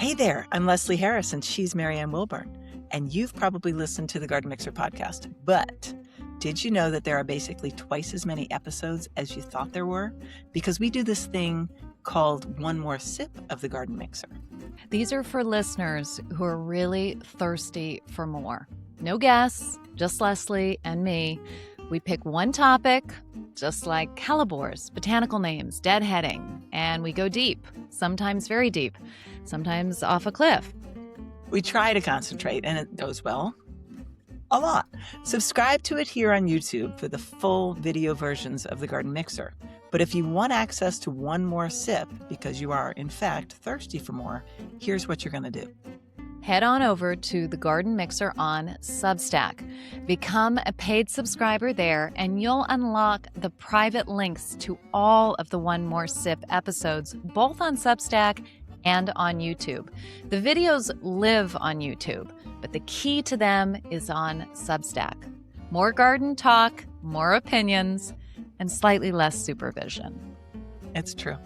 Hey there, I'm Leslie Harris and she's Marianne Willburn. And you've probably listened to the Garden Mixer podcast, but did you know that there are basically twice as many episodes as you thought there were? Because we do this thing called One More Sip of the Garden Mixer. These are for listeners who are really thirsty for more. No guests, just Leslie and me. We pick one topic, just like hellebores, botanical names, deadheading, and we go deep, sometimes very deep, sometimes off a cliff. We try to concentrate, and it goes well. A lot. Subscribe to it here on YouTube for the full video versions of the Garden Mixer. But if you want access to one more sip, because you are, in fact, thirsty for more, here's what you're going to do. Head on over to the Garden Mixer on Substack. Become a paid subscriber there, and you'll unlock the private links to all of the One More Sip episodes, both on Substack and on YouTube. The videos live on YouTube, but the key to them is on Substack. More garden talk, more opinions, and slightly less supervision. It's true.